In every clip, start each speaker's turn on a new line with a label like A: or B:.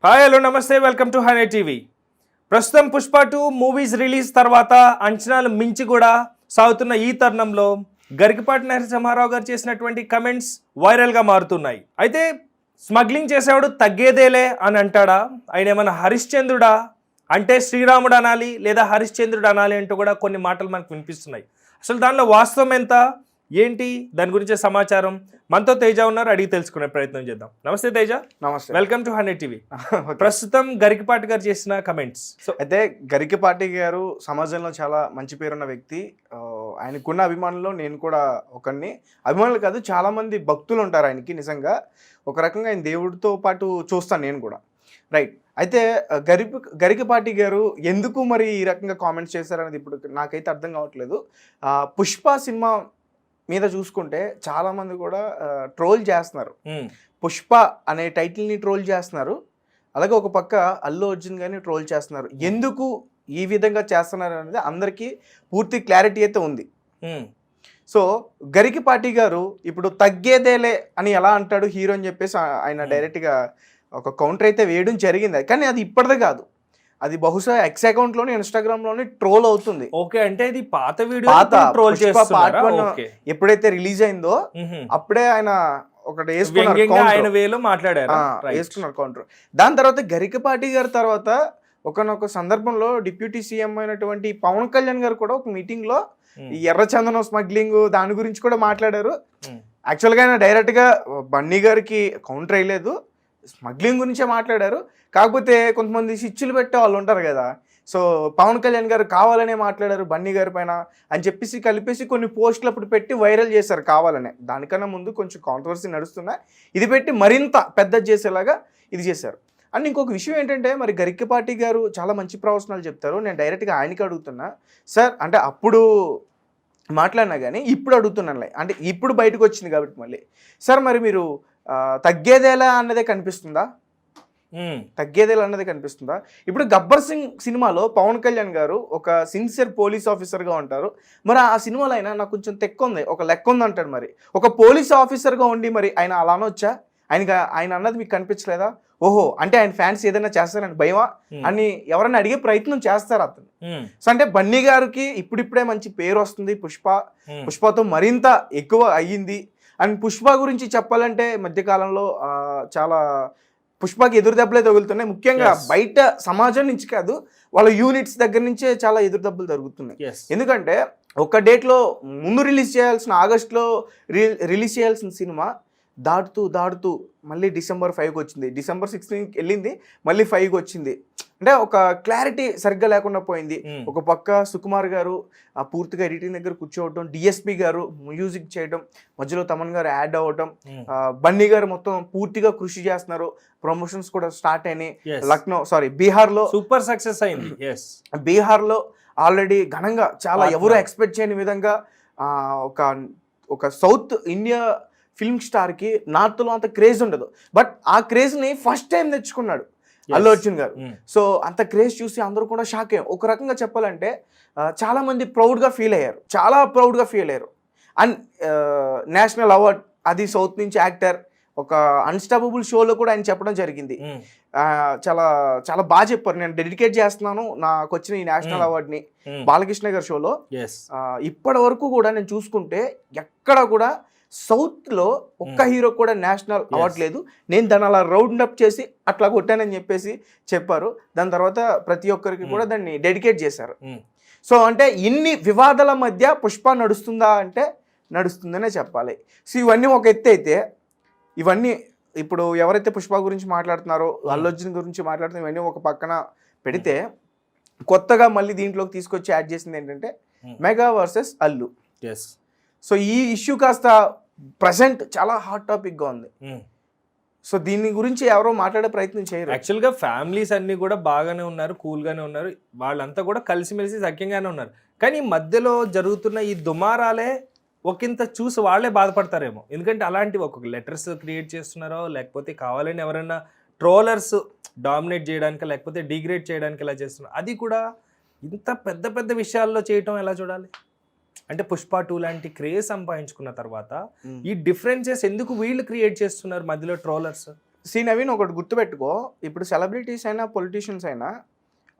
A: Hi hello నమస్తే welcome to honey TV. ప్రస్తుతం Pushpa 2 movies release తర్వాత అంచనాలు మించి కూడా సాగుతున్న ఈ తరుణంలో గరికపాటి నరసింహారావు గారు చేసినటువంటి కమెంట్స్ వైరల్గా మారుతున్నాయి. అయితే స్మగ్లింగ్ చేసేవాడు తగ్గేదేలే అని అంటాడా, ఆయన ఏమన్నా హరిశ్చంద్రుడా అంటే శ్రీరాముడు అనాలి లేదా హరిశ్చంద్రుడు అనాలి అంటూ కూడా కొన్ని మాటలు మనకు వినిపిస్తున్నాయి. అసలు దానిలో వాస్తవం ఎంత ఏంటి, దాని గురించే సమాచారం మనతో తేజ ఉన్నారు, అడిగి తెలుసుకునే ప్రయత్నం చేద్దాం. నమస్తే తేజ.
B: నమస్తే,
A: వెల్కమ్ టు హనీ టీవీ. ప్రస్తుతం గరికపాటి గారు చేసిన కమెంట్స్.
B: సో అయితే గరికపాటి గారు సమాజంలో చాలా మంచి పేరున్న వ్యక్తి. ఆయనకున్న అభిమానుల్లో నేను కూడా ఒకరిని. అభిమానులు కాదు, చాలా మంది భక్తులు ఉంటారు ఆయనకి. నిజంగా ఒక రకంగా ఆయన దేవుడితో పాటు చూస్తాను నేను కూడా. రైట్. అయితే గరికపాటి గారు ఎందుకు మరి ఈ రకంగా కామెంట్స్ చేశారనేది ఇప్పుడు నాకైతే అర్థం కావట్లేదు. పుష్ప సినిమా మీద చూసుకుంటే చాలా మంది కూడా ట్రోల్ చేస్తున్నారు. పుష్ప అనే టైటిల్ని ట్రోల్ చేస్తున్నారు, అలాగే ఒక పక్క అల్లు అర్జున్ గారిని ట్రోల్ చేస్తున్నారు. ఎందుకు ఈ విధంగా చేస్తున్నారు అనేది అందరికీ పూర్తి క్లారిటీ అయితే ఉంది. సో గరికపాటి గారు ఇప్పుడు తగ్గేదేలే అని ఎలా అంటాడు హీరో అని చెప్పేసి ఆయన డైరెక్ట్గా ఒక కౌంటర్ అయితే వేయడం జరిగింది. కానీ అది ఇప్పటిదే కాదు, అది బహుశా ఎక్స్ అకౌంట్ లోని ఇన్స్టాగ్రామ్ లోని ట్రోల్ అవుతుంది.
A: ఓకే, అంటే ఇది పాత వీడియో ట్రోల్ చేస్తున్నారా?
B: ఎప్పుడైతే రిలీజ్ అయిందో అప్పుడే ఆయన ఒకటి వేసుకున్నారు కౌంటర్. దాని తర్వాత గరికపాటి గారి తర్వాత ఒకనొక సందర్భంలో డిప్యూటీ సీఎం అయినటువంటి పవన్ కళ్యాణ్ గారు కూడా ఒక మీటింగ్ లో ఈ ఎర్రచందనం స్మగ్లింగ్ దాని గురించి కూడా మాట్లాడారు. యాక్చువల్గా ఆయన డైరెక్ట్ గా బన్నీ గారికి కౌంటర్ వేయలేదు, స్మగ్లింగ్ గురించే మాట్లాడారు. కాకపోతే కొంతమంది స్విచ్లు పెట్టే వాళ్ళు ఉంటారు కదా, సో పవన్ కళ్యాణ్ గారు కావాలనే మాట్లాడారు బన్నీ గారి పైన అని చెప్పేసి కలిపేసి కొన్ని పోస్టులు అప్పుడు పెట్టి వైరల్ చేశారు కావాలనే. దానికన్నా ముందు కొంచెం కాంట్రవర్సీ నడుస్తున్నా, ఇది పెట్టి మరింత పెద్ద చేసేలాగా ఇది చేశారు. అండ్ ఇంకొక విషయం ఏంటంటే, మరి గరికపాటి గారు చాలా మంచి ప్రవచనాలు చెప్తారు. నేను డైరెక్ట్గా ఆయనకి అడుగుతున్నా, సార్ అంటే అప్పుడు మాట్లాడినా కానీ ఇప్పుడు అడుగుతున్నానులే, అంటే ఇప్పుడు బయటకు వచ్చింది కాబట్టి మళ్ళీ, సార్ మరి మీరు తగ్గేదేలా అన్నదే కనిపిస్తుందా? తగ్గేదేలా అన్నదే కనిపిస్తుందా? ఇప్పుడు గబ్బర్ సింగ్ సినిమాలో పవన్ కళ్యాణ్ గారు ఒక సిన్సియర్ పోలీస్ ఆఫీసర్గా ఉంటారు. మరి ఆ సినిమాలో అయినా నాకు కొంచెం తెక్క ఉంది, ఒక లెక్క ఉంది అంటాడు. మరి ఒక పోలీస్ ఆఫీసర్గా ఉండి మరి ఆయన అలా అనొచ్చా? ఆయన అన్నది మీకు కనిపించలేదా? ఓహో, అంటే ఆయన ఫ్యాన్స్ ఏదైనా చేస్తారని భయమా అని ఎవరైనా అడిగే ప్రయత్నం చేస్తారు అతను. సో అంటే బన్నీ గారికి ఇప్పుడిప్పుడే మంచి పేరు వస్తుంది, పుష్పతో మరింత ఎక్కువ అయ్యింది. అండ్ పుష్ప గురించి చెప్పాలంటే మధ్యకాలంలో చాలా పుష్పకి ఎదురు దెబ్బలే తగులుతున్నాయి. ముఖ్యంగా బయట సమాజం నుంచి కాదు, వాళ్ళ యూనిట్స్ దగ్గర నుంచే చాలా ఎదురు దెబ్బలు జరుగుతున్నాయి. ఎందుకంటే ఒక డేట్లో ముందు రిలీజ్ చేయాల్సిన ఆగస్టులో రిలీజ్ చేయాల్సిన సినిమా దాటుతూ మళ్ళీ December 5కి వచ్చింది, December 16కి వెళ్ళింది, మళ్ళీ 5కి వచ్చింది. అంటే ఒక క్లారిటీ సరిగ్గా లేకుండా పోయింది. ఒక పక్క సుకుమార్ గారు పూర్తిగా ఎడిటింగ్ దగ్గర కూర్చోవడం, డిఎస్పి గారు మ్యూజిక్ చేయడం, మధ్యలో తమన్ గారు యాడ్ అవ్వడం, బన్నీ గారు మొత్తం పూర్తిగా కృషి చేస్తున్నారు. ప్రమోషన్స్ కూడా స్టార్ట్ అయినాయి. బీహార్లో
A: సూపర్ సక్సెస్ అయింది.
B: బీహార్లో ఆల్రెడీ ఘనంగా చాలా ఎవరు ఎక్స్పెక్ట్ చేయని విధంగా ఒక సౌత్ ఇండియా ఫిల్మ్ స్టార్కి నార్త్లో అంత క్రేజ్ ఉండదు, బట్ ఆ క్రేజ్ని ఫస్ట్ టైం తెచ్చుకున్నాడు అల్లు అర్జున్ గారు. సో అంత క్రేజ్ చూసి అందరూ కూడా షాక్ అయ్యారు. ఒక రకంగా చెప్పాలంటే చాలా మంది ప్రౌడ్గా ఫీల్ అయ్యారు. అండ్ నేషనల్ అవార్డ్, అది సౌత్ నుంచి యాక్టర్, ఒక అన్స్టాపబుల్ షోలో కూడా ఆయన చెప్పడం జరిగింది. చాలా చాలా బాగా చెప్పారు, నేను డెడికేట్ చేస్తున్నాను నాకు వచ్చిన ఈ నేషనల్ అవార్డ్ని బాలకృష్ణ గారి షోలో. ఇప్పటి వరకు కూడా నేను చూసుకుంటే ఎక్కడ కూడా సౌత్లో ఒక్క హీరో కూడా నేషనల్ అవార్డు లేదు. నేను దాన్ని అలా రౌండ్ అప్ చేసి అట్లా కొట్టానని చెప్పేసి చెప్పారు. దాని తర్వాత ప్రతి ఒక్కరికి కూడా దాన్ని డెడికేట్ చేశారు. సో అంటే ఇన్ని వివాదాల మధ్య పుష్ప నడుస్తుందా అంటే నడుస్తుందనే చెప్పాలి. సో ఇవన్నీ ఒక ఎత్తు అయితే, ఇవన్నీ ఇప్పుడు ఎవరైతే పుష్ప గురించి మాట్లాడుతున్నారో, అల్లు అర్జున్ గురించి మాట్లాడుతున్నారో, ఇవన్నీ ఒక పక్కన పెడితే కొత్తగా మళ్ళీ దీంట్లోకి తీసుకొచ్చి యాడ్ చేసింది ఏంటంటే మెగా వర్సెస్ అల్లు. సో ఈ ఇష్యూ కాస్త ప్రజెంట్ చాలా హాట్ టాపిక్గా ఉంది. సో దీని గురించి ఎవరో మాట్లాడే ప్రయత్నం చేయరు.
A: యాక్చువల్గా ఫ్యామిలీస్ అన్నీ కూడా బాగానే ఉన్నారు, కూల్గానే ఉన్నారు, వాళ్ళంతా కూడా కలిసిమెలిసి సఖ్యంగానే ఉన్నారు. కానీ మధ్యలో జరుగుతున్న ఈ దుమారాలే ఒకంత చూసి వాళ్ళే బాధపడతారేమో. ఎందుకంటే అలాంటివి ఒక్కొక్క లెటర్స్ క్రియేట్ చేస్తున్నారో, లేకపోతే కావాలని ఎవరైనా ట్రోలర్స్ డామినేట్ చేయడానికి, లేకపోతే డిగ్రేడ్ చేయడానికి ఎలా చేస్తున్నారు. అది కూడా ఇంత పెద్ద పెద్ద విషయాల్లో చేయటం ఎలా చూడాలి? అంటే పుష్ప 2 లాంటి క్రేజ్ సంపాదించుకున్న తర్వాత ఈ డిఫరెన్సెస్ ఎందుకు వీళ్ళు క్రియేట్ చేస్తున్నారు మధ్యలో ట్రోలర్స్?
B: సి నవీన్ ఒకటి గుర్తుపెట్టుకో, ఇప్పుడు సెలబ్రిటీస్ అయినా పొలిటీషియన్స్ అయినా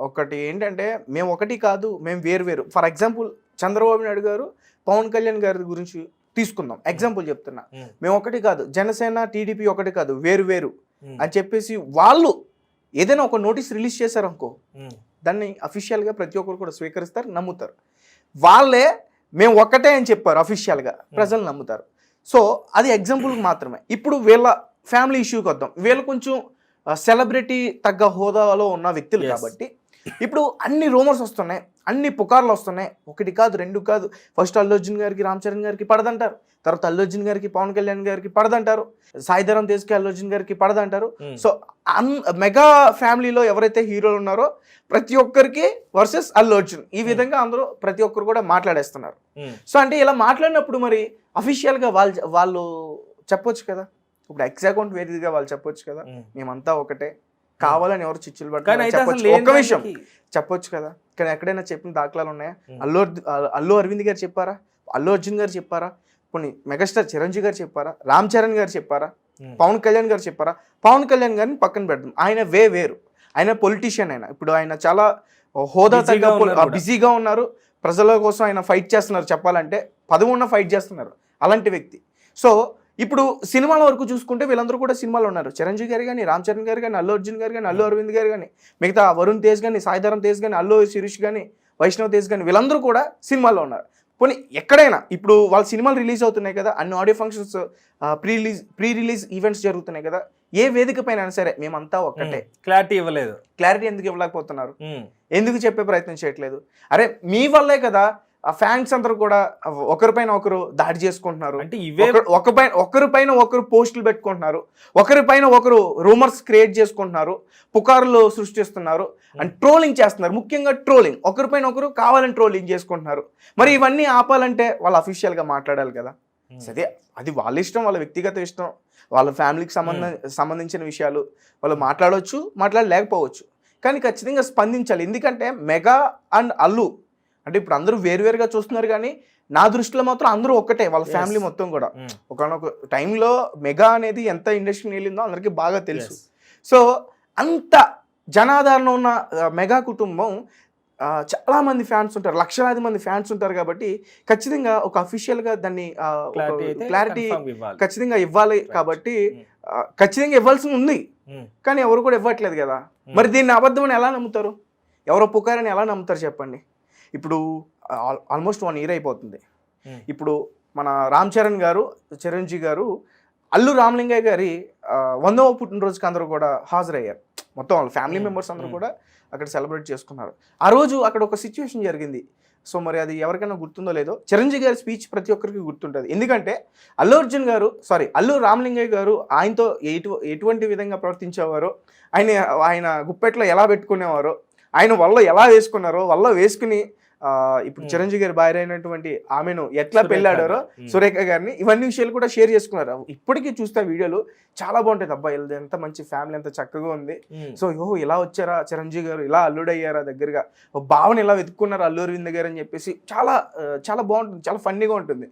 B: ఒకటి ఏంటంటే మేము ఒకటి కాదు, మేము వేరు. ఫర్ ఎగ్జాంపుల్ చంద్రబాబు నాయుడు గారు పవన్ కళ్యాణ్ గారి గురించి తీసుకుందాం, ఎగ్జాంపుల్ చెప్తున్నా. మేము ఒకటి కాదు, జనసేన టీడీపీ ఒకటి కాదు, వేరు అని చెప్పేసి వాళ్ళు ఏదైనా ఒక నోటీస్ రిలీజ్ చేశారనుకో, దాన్ని అఫీషియల్గా ప్రతి ఒక్కరు కూడా స్వీకరిస్తారు, నమ్ముతారు. వాళ్ళే మేము ఒక్కటే అని చెప్పారు అఫీషియల్గా, ప్రజలు నమ్ముతారు. సో అది ఎగ్జాంపుల్కి మాత్రమే. ఇప్పుడు వీళ్ళ ఫ్యామిలీ ఇష్యూకి వద్దాం. వీళ్ళు కొంచెం సెలబ్రిటీ తగ్గ హోదాలో ఉన్న వ్యక్తులు కాబట్టి ఇప్పుడు అన్ని రూమర్స్ వస్తున్నాయి, అన్ని పుకార్లు వస్తున్నాయి. ఒకటి కాదు, రెండు కాదు. ఫస్ట్ అల్లు అర్జున్ గారికి రామ్ చరణ్ గారికి పడదంటారు, తర్వాత అల్లు అర్జున్ గారికి పవన్ కళ్యాణ్ గారికి పడదంటారు, సాయిధరం తేజ్కి అల్లు అర్జున్ గారికి పడదంటారు. సో మెగా ఫ్యామిలీలో ఎవరైతే హీరోలు ఉన్నారో ప్రతి ఒక్కరికి వర్సెస్ అల్లు అర్జున్, ఈ విధంగా అందరూ ప్రతి ఒక్కరు కూడా మాట్లాడేస్తున్నారు. సో అంటే ఇలా మాట్లాడినప్పుడు మరి అఫీషియల్గా వాళ్ళు చెప్పొచ్చు కదా, ఇప్పుడు ఎక్స్ అకౌంట్ వేరేదిగా వాళ్ళు చెప్పొచ్చు కదా, మేమంతా ఒకటే, కావాలని ఎవరు చిచ్చులు పట్టారు ఒక్క విషయం చెప్పొచ్చు కదా. కానీ ఎక్కడైనా చెప్పిన దాఖలాలు ఉన్నాయా? అల్లు అరవింద్ గారు చెప్పారా? అల్లు అర్జున్ గారు చెప్పారా? కొన్ని మెగాస్టార్ చిరంజీవి గారు చెప్పారా? రామ్ చరణ్ గారు చెప్పారా? పవన్ కళ్యాణ్ గారు చెప్పారా? పవన్ కళ్యాణ్ గారిని పక్కన పెడదాం, ఆయన వేరు, ఆయన పొలిటీషియన్. ఆయన ఆయన చాలా హోదా బిజీగా ఉన్నారు, ప్రజల కోసం ఆయన ఫైట్ చేస్తున్నారు. చెప్పాలంటే పదవి ఉన్న ఫైట్ చేస్తున్నారు అలాంటి వ్యక్తి. సో ఇప్పుడు సినిమాల వరకు చూసుకుంటే వీళ్ళందరూ కూడా సినిమాలో ఉన్నారు. చిరంజీవి గారు కానీ, రామ్ చరణ్ గారు కానీ, అల్లు అర్జున్ గారు కానీ, అల్లు అరవింద్ గారు కానీ, మిగతా వరుణ్ తేజ్ కానీ, సాయిధరం తేజ్ కానీ, అల్లు శిరీష్ కానీ, వైష్ణవ్ తేజ్ కానీ, వీళ్ళందరూ కూడా సినిమాల్లో ఉన్నారు. పోనీ ఎక్కడైనా ఇప్పుడు వాళ్ళ సినిమాలు రిలీజ్ అవుతున్నాయి కదా, అన్ని audio functions, pre release events జరుగుతున్నాయి కదా, ఏ వేదిక పైన సరే మేమంతా ఒక్కటే.
A: క్లారిటీ ఇవ్వలేదు.
B: క్లారిటీ ఎందుకు ఇవ్వలేకపోతున్నారు? ఎందుకు చెప్పే ప్రయత్నం చేయట్లేదు? అరే మీ వల్లే కదా ఆ ఫ్యాన్స్ అందరూ కూడా ఒకరిపైన ఒకరు దాడి చేసుకుంటున్నారు,
A: అంటే ఇవే
B: ఒకరిపైన ఒకరు పోస్టులు పెట్టుకుంటున్నారు, ఒకరిపైన ఒకరు రూమర్స్ క్రియేట్ చేసుకుంటున్నారు, పుకార్లు సృష్టిస్తున్నారు అండ్ ట్రోలింగ్ చేస్తున్నారు. ముఖ్యంగా ట్రోలింగ్, ఒకరిపైన ఒకరు కావాలని ట్రోలింగ్ చేసుకుంటున్నారు. మరి ఇవన్నీ ఆపాలంటే వాళ్ళు అఫీషియల్గా మాట్లాడాలి కదా. సరే అది వాళ్ళ ఇష్టం, వాళ్ళ వ్యక్తిగత ఇష్టం, వాళ్ళ ఫ్యామిలీకి సంబంధించిన విషయాలు వాళ్ళు మాట్లాడవచ్చు, మాట్లాడలేకపోవచ్చు. కానీ ఖచ్చితంగా స్పందించాలి. ఎందుకంటే మెగా అండ్ అల్లు అంటే ఇప్పుడు అందరూ వేరువేరుగా చూస్తున్నారు, కానీ నా దృష్టిలో మాత్రం అందరూ ఒక్కటే, వాళ్ళ ఫ్యామిలీ మొత్తం కూడా. ఒకనొక టైంలో మెగా అనేది ఎంత ఇండస్ట్రీ వెళ్ళిందో అందరికీ బాగా తెలుసు. సో అంత జనాదరణ ఉన్న మెగా కుటుంబం చాలా మంది ఫ్యాన్స్ ఉంటారు, లక్షలాది మంది ఫ్యాన్స్ ఉంటారు. కాబట్టి ఖచ్చితంగా ఒక అఫీషియల్గా దాన్ని క్లారిటీ ఖచ్చితంగా ఇవ్వాలి. కాబట్టి ఖచ్చితంగా ఇవ్వాల్సి ఉంది, కానీ ఎవరు కూడా ఇవ్వట్లేదు కదా. మరి దీన్ని అబద్ధం అని ఎలా నమ్ముతారు? ఎవరో పుకారని ఎలా నమ్ముతారు చెప్పండి? ఇప్పుడు ఆల్మోస్ట్ 1 year అయిపోతుంది. ఇప్పుడు మన రామ్ చరణ్ గారు, చిరంజీవి గారు, అల్లు రామలింగయ్య గారి 100వ పుట్టినరోజుకి అందరూ కూడా హాజరయ్యారు. మొత్తం వాళ్ళ ఫ్యామిలీ మెంబర్స్ అందరూ కూడా అక్కడ సెలబ్రేట్ చేసుకున్నారు. ఆ రోజు అక్కడ ఒక సిచ్యువేషన్ జరిగింది. సో మరి అది ఎవరికైనా గుర్తుందో లేదో, చిరంజీవి గారి స్పీచ్ ప్రతి ఒక్కరికి గుర్తుంటుంది. ఎందుకంటే అల్లు రామలింగయ్య గారు ఆయనతో ఎటువంటి విధంగా ప్రవర్తించేవారో, ఆయన గుప్పెట్లో ఎలా పెట్టుకునేవారో, ఆయన వల్ల ఎలా వేసుకున్నారో, వల్ల వేసుకుని ఇప్పుడు చిరంజీవి గారి భార్య అయినటువంటి ఆమెను ఎట్లా పెళ్ళాడారో, సురేఖ గారిని, ఇవన్నీ విషయాలు కూడా షేర్ చేసుకున్నారు. ఇప్పటికీ చూస్తే వీడియోలు చాలా బాగుంటాయి. అబ్బా వీళ్ళది ఎంత మంచి ఫ్యామిలీ, ఎంత చక్కగా ఉంది. సో ఇలా వచ్చారా చిరంజీవి గారు, ఇలా అల్లుడయ్యారా, దగ్గరగా భావన ఇలా వెతుక్కున్నారు అల్లు అరవింద్ గారు అని చెప్పేసి చాలా చాలా బాగుంటుంది, చాలా ఫన్నీగా ఉంటుంది.